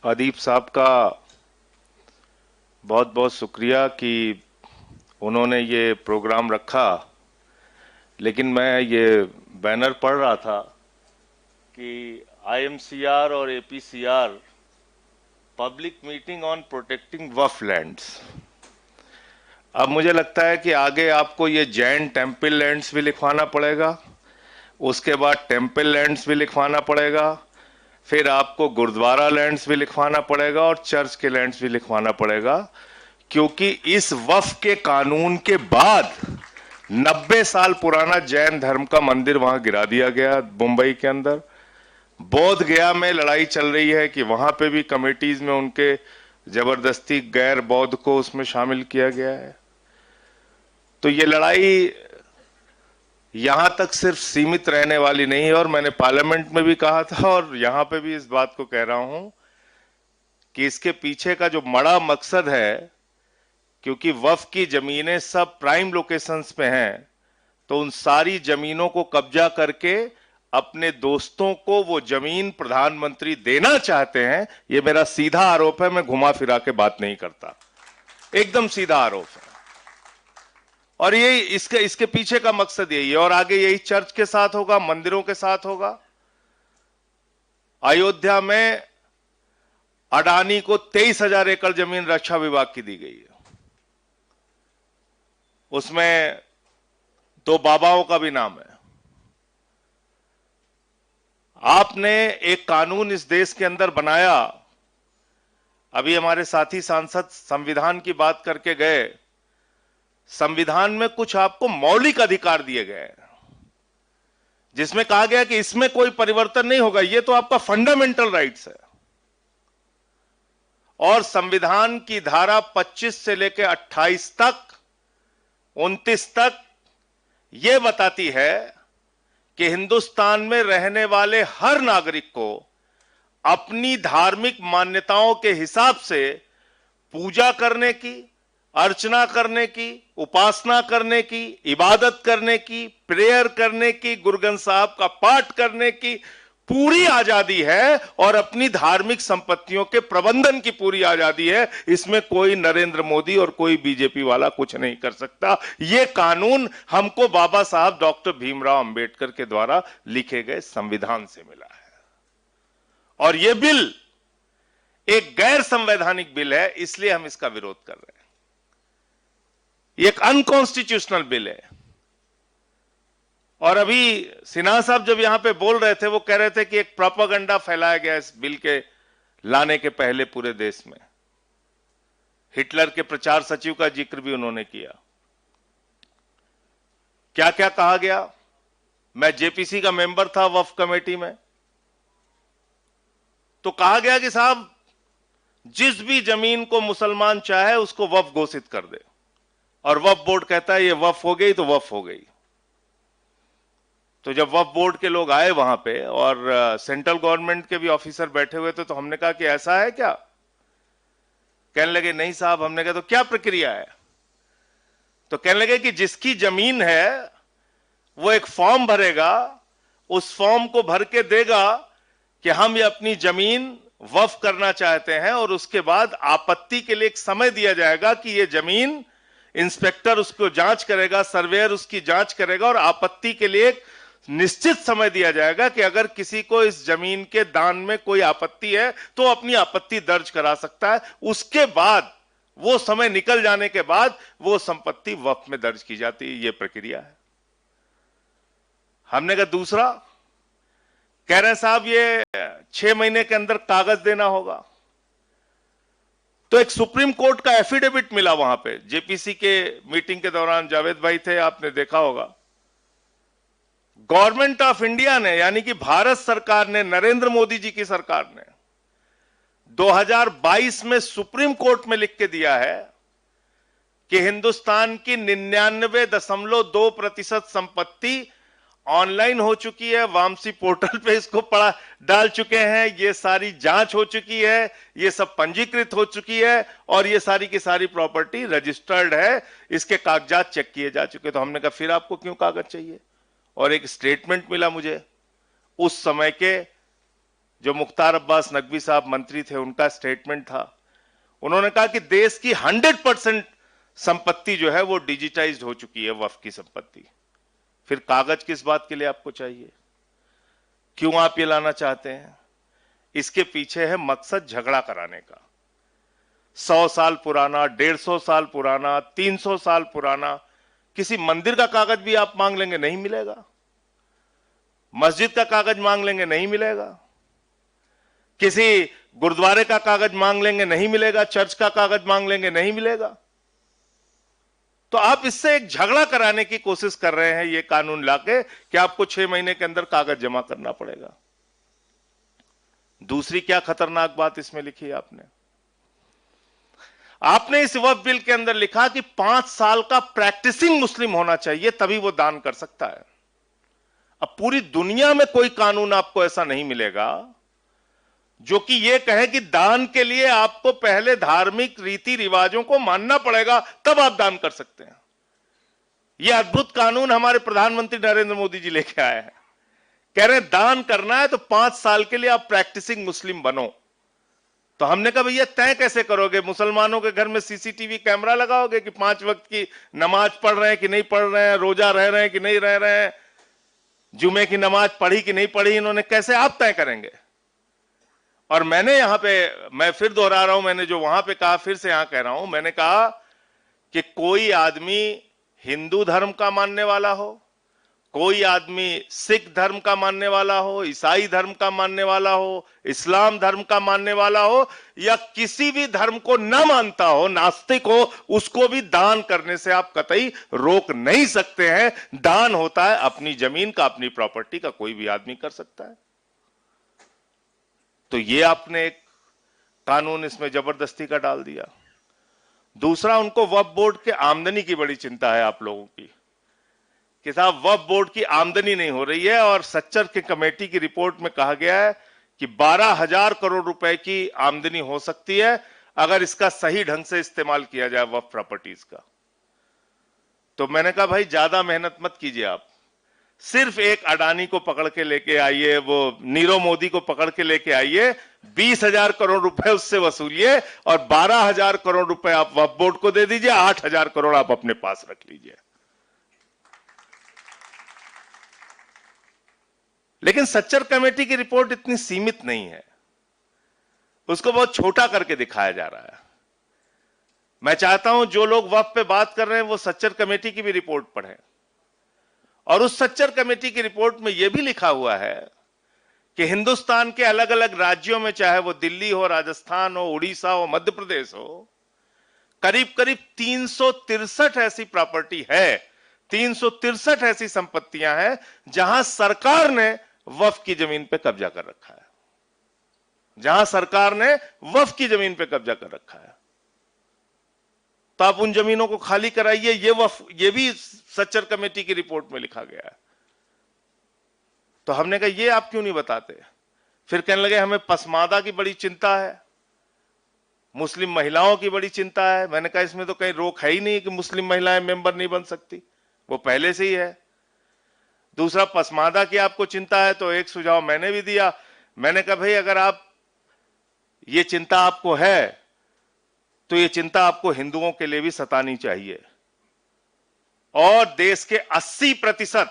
अदीप साहब का बहुत बहुत शुक्रिया कि उन्होंने ये प्रोग्राम रखा। लेकिन मैं ये बैनर पढ़ रहा था कि आईएमसीआर और APCR public meeting on protecting waqf lands. अब मुझे लगता है कि आगे आपको ये जैन टेम्पल लैंड्स भी लिखवाना पड़ेगा, उसके बाद टेम्पल लैंड्स भी लिखवाना पड़ेगा, फिर आपको गुरुद्वारा लैंड्स भी लिखवाना पड़ेगा और चर्च के लैंड्स भी लिखवाना पड़ेगा, क्योंकि इस वफ के कानून के बाद 90 साल पुराना जैन धर्म का मंदिर वहां गिरा दिया गया मुंबई के अंदर। बोध गया में लड़ाई चल रही है कि वहां पे भी कमेटीज में उनके जबरदस्ती गैर बौद्ध को उसमें शामिल किया गया है। तो ये लड़ाई यहां तक सिर्फ सीमित रहने वाली नहीं है, और मैंने पार्लियामेंट में भी कहा था और यहां पे भी इस बात को कह रहा हूं कि इसके पीछे का जो बड़ा मकसद है, क्योंकि वफ की जमीनें सब प्राइम लोकेशंस पे हैं, तो उन सारी जमीनों को कब्जा करके अपने दोस्तों को वो जमीन प्रधानमंत्री देना चाहते हैं। ये मेरा सीधा आरोप है, मैं घुमा फिरा के बात नहीं करता, एकदम सीधा आरोप है। और ये इसके पीछे का मकसद यही है, और आगे यही चर्च के साथ होगा, मंदिरों के साथ होगा। अयोध्या में अडानी को 23,000 एकड़ जमीन रक्षा विभाग की दी गई है। उसमें 2 बाबाओं का भी नाम है। आपने एक कानून इस देश के अंदर बनाया, अभी हमारे साथी सांसद संविधान की बात करके गए। संविधान में कुछ आपको मौलिक अधिकार दिए गए जिसमें कहा गया कि इसमें कोई परिवर्तन नहीं होगा, ये तो आपका फंडामेंटल राइट्स है। और संविधान की धारा 25 से लेकर 28 तक, 29 तक यह बताती है कि हिंदुस्तान में रहने वाले हर नागरिक को अपनी धार्मिक मान्यताओं के हिसाब से पूजा करने की, अर्चना करने की, उपासना करने की, इबादत करने की, प्रेयर करने की, गुरु ग्रंथ साहब का पाठ करने की पूरी आजादी है, और अपनी धार्मिक संपत्तियों के प्रबंधन की पूरी आजादी है। इसमें कोई नरेंद्र मोदी और कोई बीजेपी वाला कुछ नहीं कर सकता। यह कानून हमको बाबा साहब डॉक्टर भीमराव अंबेडकर के द्वारा लिखे गए संविधान से मिला है। और यह बिल एक गैर संवैधानिक बिल है, इसलिए हम इसका विरोध कर रहे हैं। ये एक अनकॉन्स्टिट्यूशनल बिल है। और अभी सिन्हा साहब जब यहां पे बोल रहे थे, वो कह रहे थे कि एक प्रोपेगेंडा फैलाया गया इस बिल के लाने के पहले पूरे देश में। हिटलर के प्रचार सचिव का जिक्र भी उन्होंने किया। क्या क्या कहा गया? मैं जेपीसी का मेंबर था वक्फ कमेटी में, तो कहा गया कि साहब जिस भी जमीन को मुसलमान चाहे उसको वक्फ घोषित कर दे, और वक्फ बोर्ड कहता है ये वक्फ हो गई तो वक्फ हो गई। तो जब वक्फ बोर्ड के लोग आए वहां पे और सेंट्रल गवर्नमेंट के भी ऑफिसर बैठे हुए थे, तो हमने कहा कि ऐसा है क्या? कहने लगे नहीं साहब। हमने कहा तो क्या प्रक्रिया है? तो कहने लगे कि जिसकी जमीन है वो एक फॉर्म भरेगा, उस फॉर्म को भर के देगा कि हम ये अपनी जमीन वक्फ करना चाहते हैं, और उसके बाद आपत्ति के लिए एक समय दिया जाएगा कि ये जमीन, इंस्पेक्टर उसको जांच करेगा, सर्वेयर उसकी जांच करेगा, और आपत्ति के लिए एक निश्चित समय दिया जाएगा कि अगर किसी को इस जमीन के दान में कोई आपत्ति है तो अपनी आपत्ति दर्ज करा सकता है। उसके बाद वो समय निकल जाने के बाद वो संपत्ति वक्फ में दर्ज की जाती है। ये प्रक्रिया है। हमने कहा दूसरा, कह रहे हैं साहब ये 6 महीने के अंदर कागज देना होगा। तो एक सुप्रीम कोर्ट का एफिडेविट मिला वहां पे, जेपीसी के मीटिंग के दौरान जावेद भाई थे, आपने देखा होगा। गवर्नमेंट ऑफ इंडिया ने, यानी कि भारत सरकार ने, नरेंद्र मोदी जी की सरकार ने 2022 में सुप्रीम कोर्ट में लिख के दिया है कि हिंदुस्तान की 99.2% संपत्ति ऑनलाइन हो चुकी है, वामसी पोर्टल पे इसको पड़ा डाल चुके हैं, ये सारी जांच हो चुकी है, ये सब पंजीकृत हो चुकी है, और ये सारी की सारी प्रॉपर्टी रजिस्टर्ड है, इसके कागजात चेक किए जा चुके। तो हमने कहा फिर आपको क्यों कागज चाहिए? और एक स्टेटमेंट मिला मुझे उस समय के जो मुख्तार अब्बास नकवी साहब मंत्री थे उनका स्टेटमेंट था। उन्होंने कहा कि देश की 100% संपत्ति जो है वो डिजिटाइज्ड हो चुकी है, वक्फ की संपत्ति। फिर कागज किस बात के लिए आपको चाहिए? क्यों आप ये लाना चाहते हैं? इसके पीछे है मकसद झगड़ा कराने का। 100 साल पुराना, 150 साल पुराना, 300 साल पुराना किसी मंदिर का कागज भी आप मांग लेंगे, नहीं मिलेगा। मस्जिद का कागज मांग लेंगे, नहीं मिलेगा। किसी गुरुद्वारे का कागज मांग लेंगे, नहीं मिलेगा। चर्च का कागज मांग लेंगे, नहीं मिलेगा। तो आप इससे एक झगड़ा कराने की कोशिश कर रहे हैं ये कानून लाके कि आपको 6 महीने के अंदर कागज जमा करना पड़ेगा। दूसरी क्या खतरनाक बात इसमें लिखी है आपने इस वक्फ बिल के अंदर लिखा कि 5 साल का प्रैक्टिसिंग मुस्लिम होना चाहिए, तभी वो दान कर सकता है। अब पूरी दुनिया में कोई कानून आपको ऐसा नहीं मिलेगा जो कि यह कहे कि दान के लिए आपको पहले धार्मिक रीति रिवाजों को मानना पड़ेगा, तब आप दान कर सकते हैं। यह अद्भुत कानून हमारे प्रधानमंत्री नरेंद्र मोदी जी लेके आए हैं। कह रहे हैं दान करना है तो 5 साल के लिए आप प्रैक्टिसिंग मुस्लिम बनो। तो हमने कहा भैया तय कैसे करोगे? मुसलमानों के घर में सीसीटीवी कैमरा लगाओगे कि 5 वक्त की नमाज पढ़ रहे हैं कि नहीं पढ़ रहे हैं, रोजा रह रहे हैं कि नहीं रह रहे हैं, जुमे की नमाज पढ़ी कि नहीं पढ़ी, इन्होंने कैसे आप तय करेंगे? और मैंने यहां पे, मैं फिर दोहरा रहा हूं, मैंने जो वहां पे कहा फिर से यहां कह रहा हूं, मैंने कहा कि कोई आदमी हिंदू धर्म का मानने वाला हो, कोई आदमी सिख धर्म का मानने वाला हो, ईसाई धर्म का मानने वाला हो, इस्लाम धर्म का मानने वाला हो, या किसी भी धर्म को न मानता हो, नास्तिक हो, उसको भी दान करने से आप कतई रोक नहीं सकते हैं। दान होता है अपनी जमीन का, अपनी प्रॉपर्टी का, कोई भी आदमी कर सकता है। तो ये आपने एक कानून इसमें जबरदस्ती का डाल दिया। दूसरा, उनको वक्फ बोर्ड के आमदनी की बड़ी चिंता है आप लोगों की कि साहब वक्फ बोर्ड की आमदनी नहीं हो रही है, और सच्चर की कमेटी की रिपोर्ट में कहा गया है कि 12,000 करोड़ रुपए की आमदनी हो सकती है अगर इसका सही ढंग से इस्तेमाल किया जाए वक्फ प्रॉपर्टीज का। तो मैंने कहा भाई ज्यादा मेहनत मत कीजिए, आप सिर्फ एक अडानी को पकड़ के लेके आइए, वो नीरव मोदी को पकड़ के लेके आइए, 20,000 करोड़ रुपए उससे वसूलिए और 12,000 करोड़ रुपए आप वक्फ बोर्ड को दे दीजिए, 8,000 करोड़ आप अपने पास रख लीजिए। लेकिन सच्चर कमेटी की रिपोर्ट इतनी सीमित नहीं है, उसको बहुत छोटा करके दिखाया जा रहा है। मैं चाहता हूं जो लोग वक्फ पे बात कर रहे हैं वो सच्चर कमेटी की भी रिपोर्ट पढ़ें, और उस सच्चर कमेटी की रिपोर्ट में यह भी लिखा हुआ है कि हिंदुस्तान के अलग अलग राज्यों में, चाहे वो दिल्ली हो, राजस्थान हो, उड़ीसा हो, मध्य प्रदेश हो, करीब करीब 363 ऐसी प्रॉपर्टी है, 363 ऐसी संपत्तियां हैं जहां सरकार ने वक्फ की जमीन पे कब्जा कर रखा है, जहां सरकार ने वक्फ की जमीन पे कब्जा कर रखा है। तो आप उन जमीनों को खाली कराइए, ये भी सच्चर कमेटी की रिपोर्ट में लिखा गया है। तो हमने कहा ये आप क्यों नहीं बताते? फिर कहने लगे हमें पसमादा की बड़ी चिंता है, मुस्लिम महिलाओं की बड़ी चिंता है। मैंने कहा इसमें तो कहीं रोक है ही नहीं कि मुस्लिम महिलाएं मेंबर नहीं बन सकती, वो पहले से ही है। दूसरा, पसमादा की आपको चिंता है तो एक सुझाव मैंने भी दिया। मैंने कहा भाई अगर आप ये चिंता आपको है तो ये चिंता आपको हिंदुओं के लिए भी सतानी चाहिए, और देश के 80%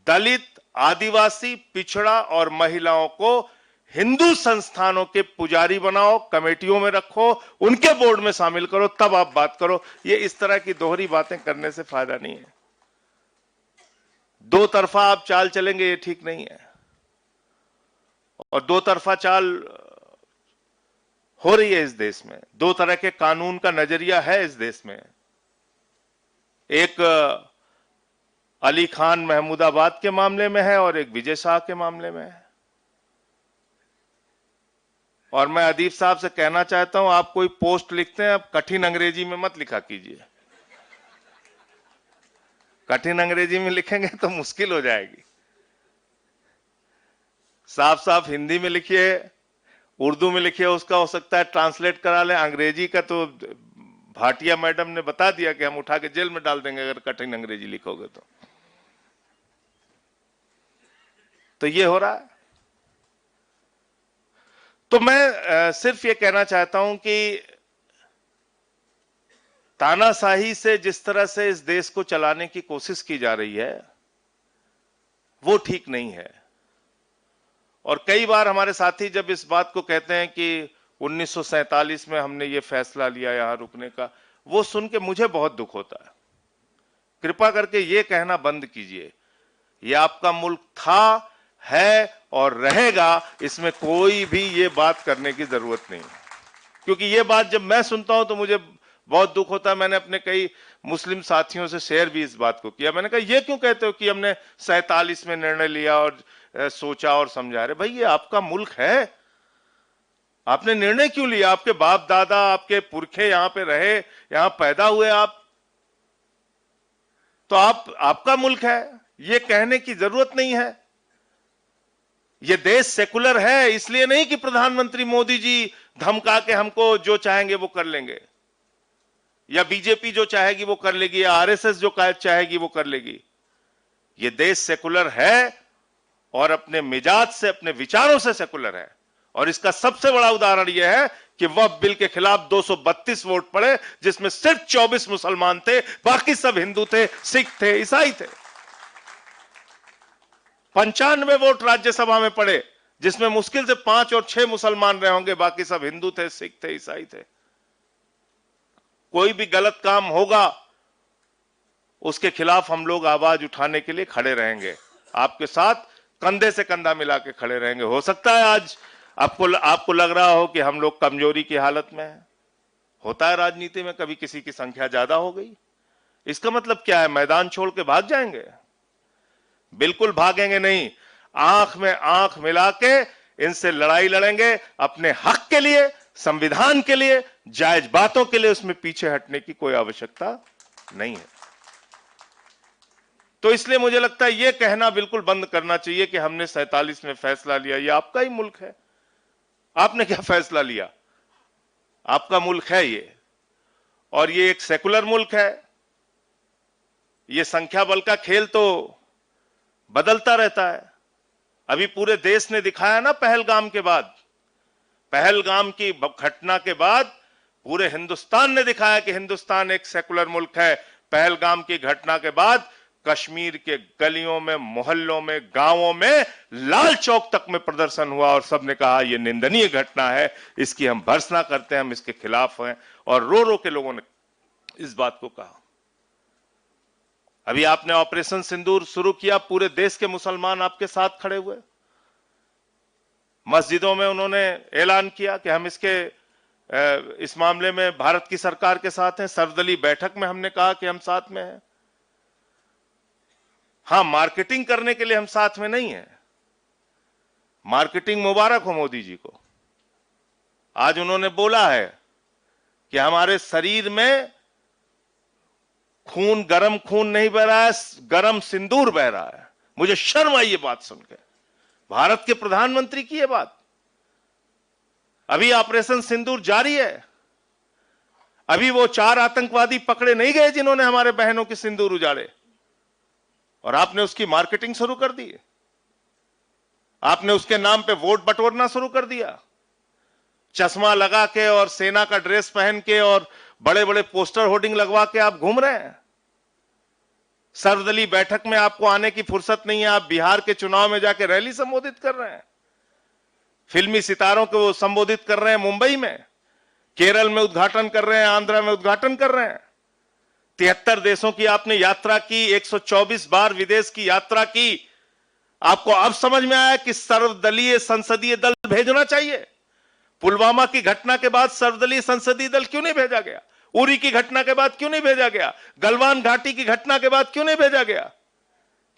दलित, आदिवासी, पिछड़ा और महिलाओं को हिंदू संस्थानों के पुजारी बनाओ, कमेटियों में रखो, उनके बोर्ड में शामिल करो, तब आप बात करो। ये इस तरह की दोहरी बातें करने से फायदा नहीं है। दो तरफा आप चाल चलेंगे, ये ठीक नहीं है। और दो तरफा चाल हो रही है इस देश में, दो तरह के कानून का नजरिया है इस देश में। एक अली खान महमूदाबाद के मामले में है और एक विजय शाह के मामले में है। और मैं अदीब साहब से कहना चाहता हूं, आप कोई पोस्ट लिखते हैं, आप कठिन अंग्रेजी में मत लिखा कीजिए। कठिन अंग्रेजी में लिखेंगे तो मुश्किल हो जाएगी। साफ साफ हिंदी में लिखिए, उर्दू में लिखिए, उसका हो सकता है ट्रांसलेट करा लें। अंग्रेजी का तो भाटिया मैडम ने बता दिया कि हम उठा के जेल में डाल देंगे अगर कठिन अंग्रेजी लिखोगे तो ये हो रहा है। तो मैं सिर्फ ये कहना चाहता हूं कि तानाशाही से जिस तरह से इस देश को चलाने की कोशिश की जा रही है वो ठीक नहीं है। और कई बार हमारे साथी जब इस बात को कहते हैं कि 1947 में हमने ये फैसला लिया यहां रुकने का, वो सुन के मुझे बहुत दुख होता है। कृपा करके ये कहना बंद कीजिए, ये आपका मुल्क था, है और रहेगा, इसमें कोई भी ये बात करने की जरूरत नहीं। क्योंकि ये बात जब मैं सुनता हूं तो मुझे बहुत दुख होता है। मैंने अपने कई मुस्लिम साथियों से शेयर भी इस बात को किया। मैंने कहा ये क्यों कहते हो कि हमने 47 में निर्णय लिया और सोचा और समझा। रहे भाई, ये आपका मुल्क है, आपने निर्णय क्यों लिया? आपके बाप दादा, आपके पुरखे यहां पे रहे, यहां पैदा हुए आप, तो आपका मुल्क है, ये कहने की जरूरत नहीं है। ये देश सेकुलर है, इसलिए नहीं कि प्रधानमंत्री मोदी जी धमका के हमको जो चाहेंगे वो कर लेंगे, या बीजेपी जो चाहेगी वो कर लेगी, या आरएसएस जो चाहेगी वो कर लेगी। ये देश सेकुलर है और अपने मिजाज से, अपने विचारों से सेकुलर है। और इसका सबसे बड़ा उदाहरण यह है कि वक्फ बिल के खिलाफ 232 वोट पड़े, जिसमें सिर्फ 24 मुसलमान थे, बाकी सब हिंदू थे, सिख थे, ईसाई थे। 95 वोट राज्यसभा में पड़े, जिसमें मुश्किल से 5 और 6 मुसलमान रहे होंगे, बाकी सब हिंदू थे, सिख थे, ईसाई थे। कोई भी गलत काम होगा उसके खिलाफ हम लोग आवाज उठाने के लिए खड़े रहेंगे, आपके साथ कंधे से कंधा मिला के खड़े रहेंगे। हो सकता है आज आपको लग रहा हो कि हम लोग कमजोरी की हालत में हैं। होता है राजनीति में, कभी किसी की संख्या ज्यादा हो गई, इसका मतलब क्या है मैदान छोड़ के भाग जाएंगे? बिल्कुल भागेंगे नहीं। आंख में आंख मिला के इनसे लड़ाई लड़ेंगे, अपने हक के लिए, संविधान के लिए, जायज बातों के लिए। उसमें पीछे हटने की कोई आवश्यकता नहीं है। तो इसलिए मुझे लगता है यह कहना बिल्कुल बंद करना चाहिए कि हमने 47 में फैसला लिया। यह आपका ही मुल्क है, आपने क्या फैसला लिया? आपका मुल्क है ये, और ये एक सेकुलर मुल्क है। ये संख्या बल का खेल तो बदलता रहता है। अभी पूरे देश ने दिखाया ना, पहलगाम की घटना के बाद पूरे हिंदुस्तान ने दिखाया कि हिंदुस्तान एक सेकुलर मुल्क है। पहलगाम की घटना के बाद कश्मीर के गलियों में, मोहल्लों में, गांवों में, लाल चौक तक में प्रदर्शन हुआ और सबने कहा यह निंदनीय घटना है, इसकी हम भर्त्सना करते हैं, हम इसके खिलाफ हैं। और रो रो के लोगों ने इस बात को कहा। अभी आपने ऑपरेशन सिंदूर शुरू किया, पूरे देश के मुसलमान आपके साथ खड़े हुए। मस्जिदों में उन्होंने ऐलान किया कि हम इस मामले में भारत की सरकार के साथ हैं। सर्वदलीय बैठक में हमने कहा कि हम साथ में हैं। हां, मार्केटिंग करने के लिए हम साथ में नहीं हैं। मार्केटिंग मुबारक हो मोदी जी को। आज उन्होंने बोला है कि हमारे शरीर में गरम खून नहीं बह रहा है, गरम सिंदूर बह रहा है। मुझे शर्म आई ये बात सुनकर, भारत के प्रधानमंत्री की ये बात। अभी ऑपरेशन सिंदूर जारी है। अभी वो 4 आतंकवादी पकड़े नहीं गए जिन्होंने हमारे बहनों के सिंदूर उजाड़े, और आपने उसकी मार्केटिंग शुरू कर दी। आपने उसके नाम पे वोट बटोरना शुरू कर दिया। चश्मा लगा के और सेना का ड्रेस पहन के और बड़े बड़े पोस्टर होर्डिंग लगवा के आप घूम रहे हैं। सर्वदलीय बैठक में आपको आने की फुर्सत नहीं है, आप बिहार के चुनाव में जाके रैली संबोधित कर रहे हैं। फिल्मी सितारों को संबोधित कर रहे हैं मुंबई में, केरल में उद्घाटन कर रहे हैं, आंध्र में उद्घाटन कर रहे हैं। 73 देशों की आपने यात्रा की, 124 बार विदेश की यात्रा की। आपको अब समझ में आया कि सर्वदलीय संसदीय दल भेजना चाहिए। पुलवामा की घटना के बाद सर्वदलीय संसदीय दल क्यों नहीं भेजा गया? उरी की घटना के बाद क्यों नहीं भेजा गया? गलवान घाटी की घटना के बाद क्यों नहीं भेजा गया?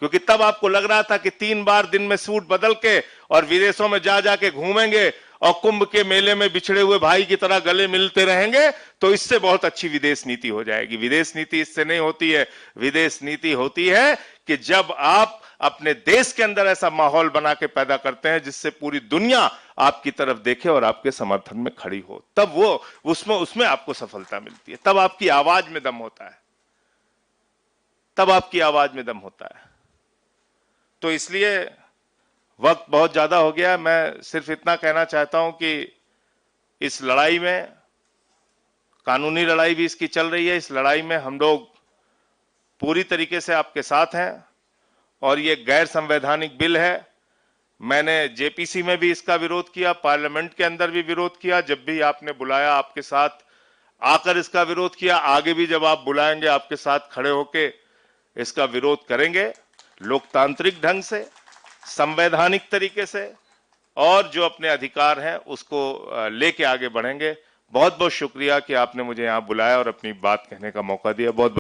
क्योंकि तब आपको लग रहा था कि 3 बार दिन में सूट बदल के और विदेशों में जा जाके घूमेंगे और कुंभ के मेले में बिछड़े हुए भाई की तरह गले मिलते रहेंगे, तो इससे बहुत अच्छी विदेश नीति हो जाएगी। विदेश नीति इससे नहीं होती है। विदेश नीति होती है कि जब आप अपने देश के अंदर ऐसा माहौल बना के पैदा करते हैं जिससे पूरी दुनिया आपकी तरफ देखे और आपके समर्थन में खड़ी हो, तब वो उसमें आपको सफलता मिलती है। तब आपकी आवाज में दम होता है, तब आपकी आवाज में दम होता है। तो इसलिए वक्त बहुत ज्यादा हो गया। मैं सिर्फ इतना कहना चाहता हूं कि इस लड़ाई में, कानूनी लड़ाई भी इसकी चल रही है, इस लड़ाई में हम लोग पूरी तरीके से आपके साथ हैं और ये गैर संवैधानिक बिल है। मैंने जेपीसी में भी इसका विरोध किया, पार्लियामेंट के अंदर भी विरोध किया, जब भी आपने बुलाया आपके साथ आकर इसका विरोध किया। आगे भी जब आप बुलाएंगे आपके साथ खड़े होके इसका विरोध करेंगे, लोकतांत्रिक ढंग से, संवैधानिक तरीके से, और जो अपने अधिकार हैं उसको लेके आगे बढ़ेंगे। बहुत बहुत शुक्रिया कि आपने मुझे यहाँ बुलाया और अपनी बात कहने का मौका दिया। बहुत